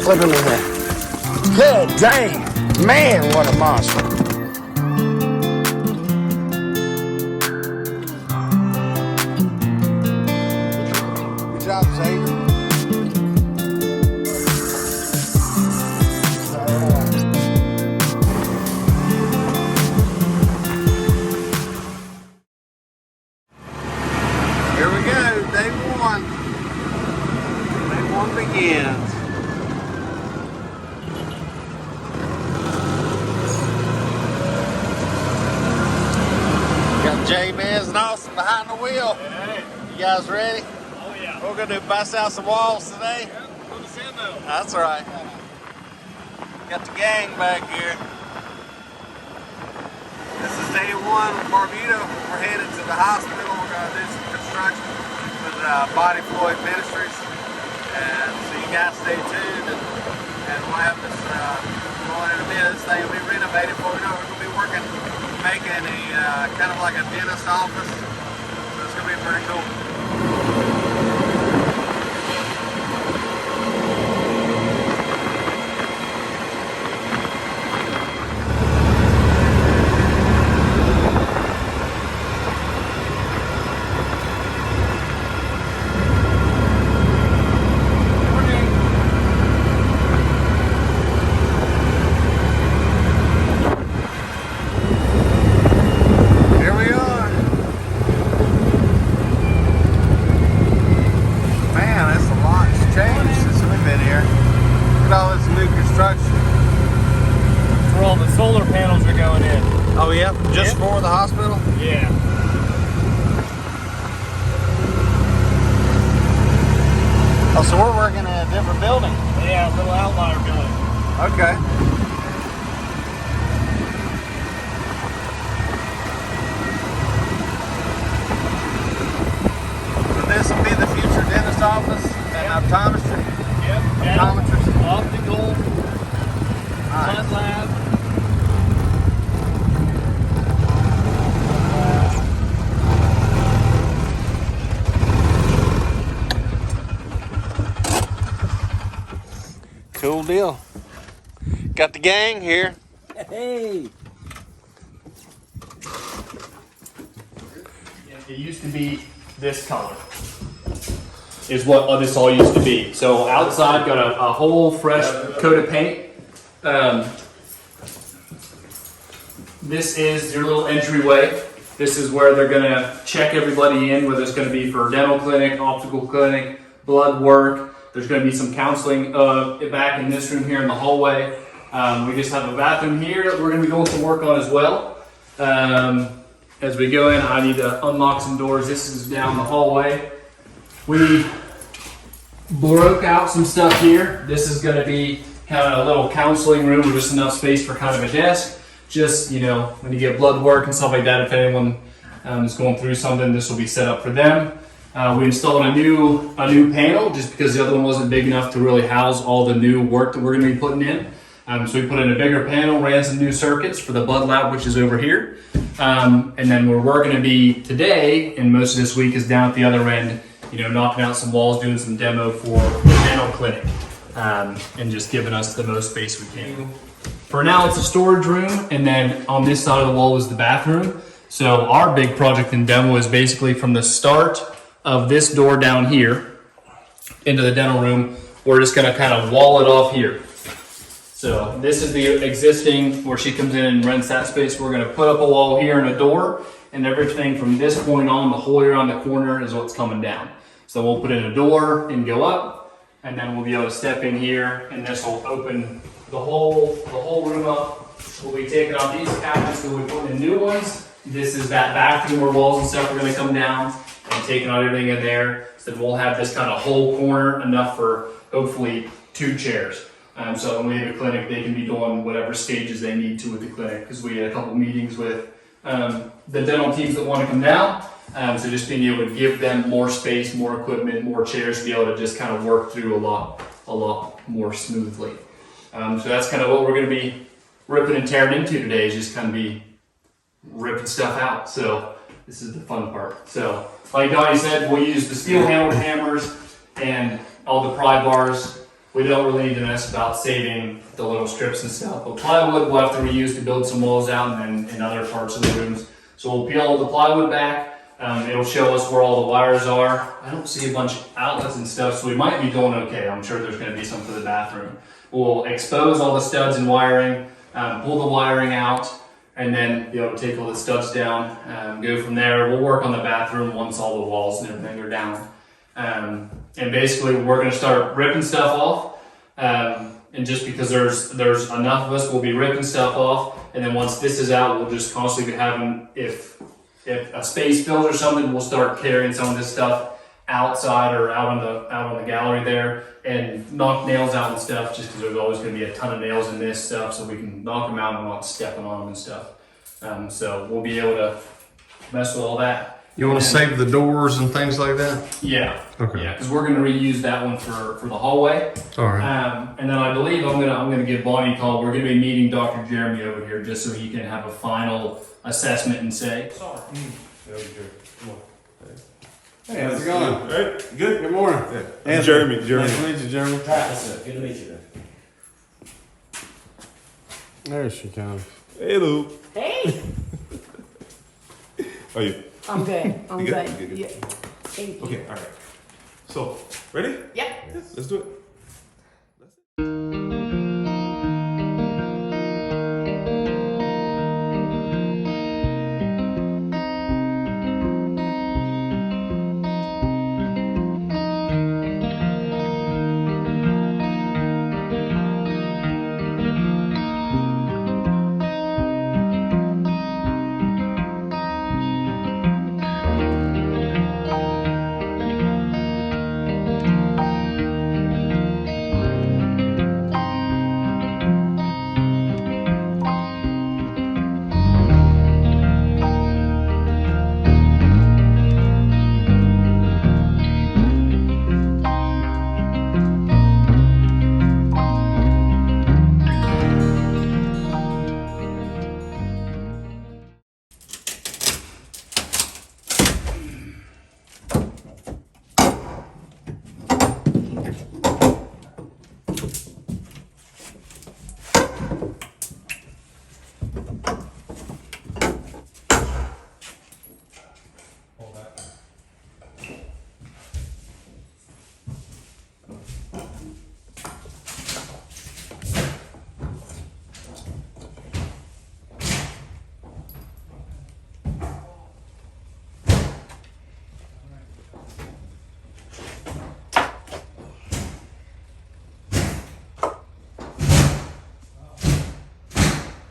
Put him in there. Good dang. Man, what a monster. Good job, Xavier. Here we go, day one. Day one begins. Got J-Miz and Austin behind the wheel. Hey. You guys ready? Oh yeah. We're gonna bust out some walls today. Yeah, put us in though. That's right. Got the gang back here. This is day one with Barbuda. We're headed to the hospital. We're gonna do some construction with Body Floyd Ministries. And so you guys stay tuned and we'll have this going in a minute. This thing will be renovated for we know we're gonna be working, making a kind of like a dentist office. So it's gonna be pretty cool. All the solar panels are going in. Oh yeah? Just for the hospital? Yeah. Oh, so we're working in a different building? Yeah, a little outlier building. Okay. So this will be the future dentist office and optometry? Yep. Optometrist? Optical. Nice. Lab. Cool deal. Got the gang here. Hey. It used to be this color. Is what this all used to be. So outside got a whole fresh coat of paint. This is your little entryway. This is where they're gonna check everybody in, whether it's gonna be for dental clinic, optical clinic, blood work. There's gonna be some counseling back in this room here in the hallway. We just have a bathroom here that we're gonna be doing some work on as well. As we go in, I need to unlock some doors. This is down the hallway. We broke out some stuff here. This is gonna be kind of a little counseling room with just enough space for kind of a desk. Just, you know, when you get blood work and stuff like that, if anyone is going through something, this will be set up for them. We installed a new panel just because the other one wasn't big enough to really house all the new work that we're going to be putting in. So we put in a bigger panel, ran some new circuits for the blood lab, which is over here. And then where we're going to be today, and most of this week, is down at the other end, you know, knocking out some walls, doing some demo for the dental clinic, and just giving us the most space we can. For now, it's a storage room, and then on this side of the wall is the bathroom. So our big project in demo is basically from the start of this door down here into the dental room. We're just gonna kind of wall it off here. So this is the existing, where she comes in and rents that space. We're gonna put up a wall here and a door, and everything from this point on, the whole way around the corner is what's coming down. So we'll put in a door and go up, and then we'll be able to step in here, and this will open the whole room up. We'll be taking off these cabinets, so we'll be putting in new ones. This is that bathroom where walls and stuff are gonna come down, and taking out everything in there. So we'll have this kind of whole corner, enough for hopefully 2 chairs. So when we have a clinic, they can be doing whatever stages they need to with the clinic, because we had a couple meetings with the dental teams that want to come down. So just being able to give them more space, more equipment, more chairs to be able to just kind of work through a lot more smoothly. So that's kind of what we're going to be ripping and tearing into today, is just kind of be ripping stuff out. So this is the fun part. So like Donnie said, we'll use the steel handled hammers and all the pry bars we don't really need to mess about saving the little strips and stuff. But plywood we'll have to reuse to build some walls out and then in other parts of the rooms. So we'll peel all the plywood back. It'll show us where all the wires are. I don't see a bunch of outlets and stuff, so we might be doing okay. I'm sure there's going to be some for the bathroom. We'll expose all the studs and wiring, pull the wiring out, and then be able to take all the studs down, go from there. We'll work on the bathroom once all the walls and everything are down. And basically we're going to start ripping stuff off. And just because there's enough of us, we'll be ripping stuff off. And then once this is out, we'll just constantly be having, if a space fills or something, we'll start carrying some of this stuff outside or out on the gallery there and knock nails out and stuff, just because there's always going to be a ton of nails in this stuff, so we can knock them out and not stepping on them and stuff. So we'll be able to mess with all that. You want to save the doors and things like that? Yeah. Okay. Yeah, because we're going to reuse that one for the hallway. All right. And then I believe I'm gonna give Bonnie a call. We're going to be meeting Dr. Jeremy over here just so he can have a final assessment and say. Sorry. Hey, how's it going? All right, good. Good morning. Yeah. Jeremy. Nice to meet you, Jeremy. What's up? Good to meet you. There she comes. Hello. Hey, How are you? I'm good. I'm You good. good? You good? Yeah. Thank you. Okay, all right. So, ready? Yep. Let's do it.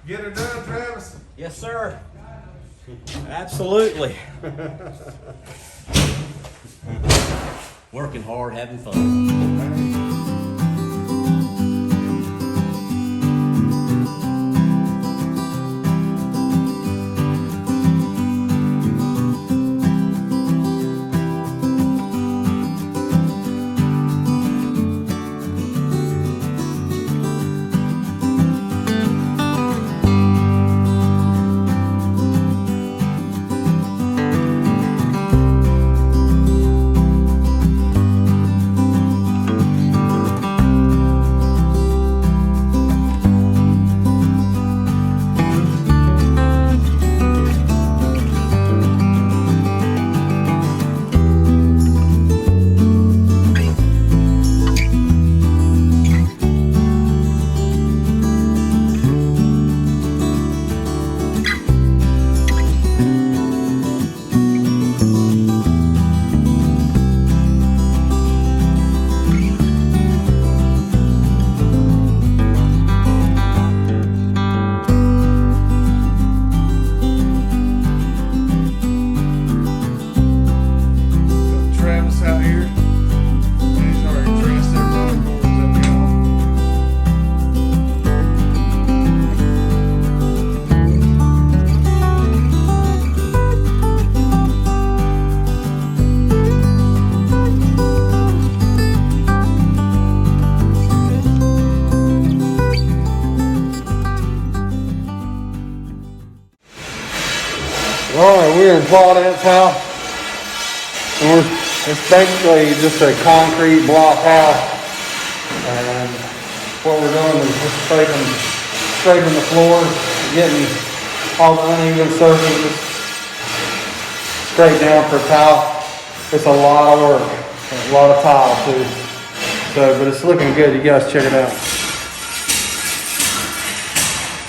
Get her done, Travis. Yes, sir. Absolutely. Working hard, having fun. Travis out here. He's already dressed their motherboards up here. All right, we're in Claudette's house. And it's basically just a concrete block house. And what we're doing is just scraping the floors, getting all the uneven surfaces straight down for tile. It's a lot of work, a lot of tile too. So, but it's looking good. You guys check it out.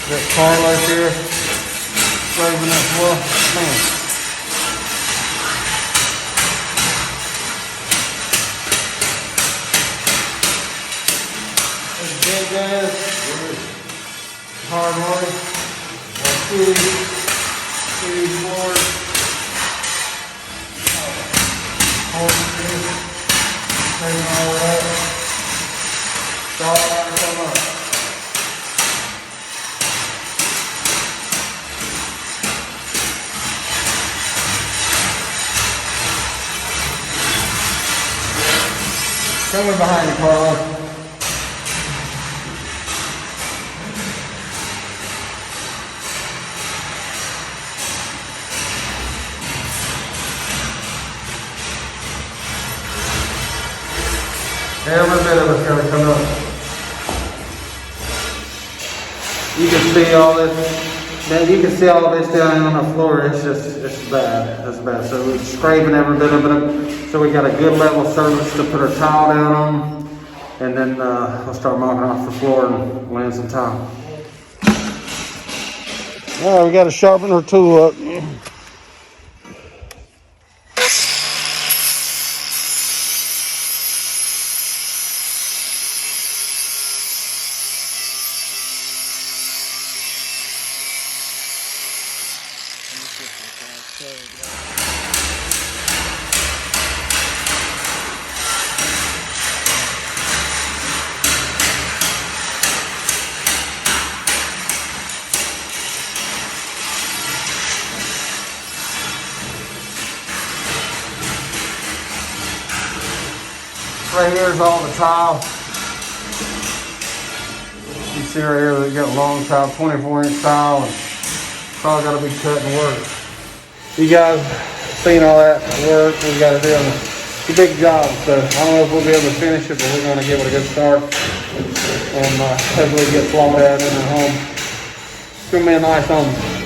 Got Carlos here, scraping that floor. Man. Big guys, hard work, huge board, taking all that, it's all going to come up. Coming behind you, Carlos. Every bit of it's going to come up. You can see all this. Man, you can see all this down on the floor. It's bad. It's bad. So we're scraping every bit of it. So we got a good level surface to put our tile down on, and then we'll start marking off the floor and laying some tile. All right, we got to sharpen our tool up. Right here is all the tile. You see right here, we got long tile, 24-inch tile, and it's all got to be cut and worked. You guys seen all that work we got to do. It's a big job, so I don't know if we'll be able to finish it, but we're going to give it a good start and hopefully get flawed out in our home. It's going to be a nice home.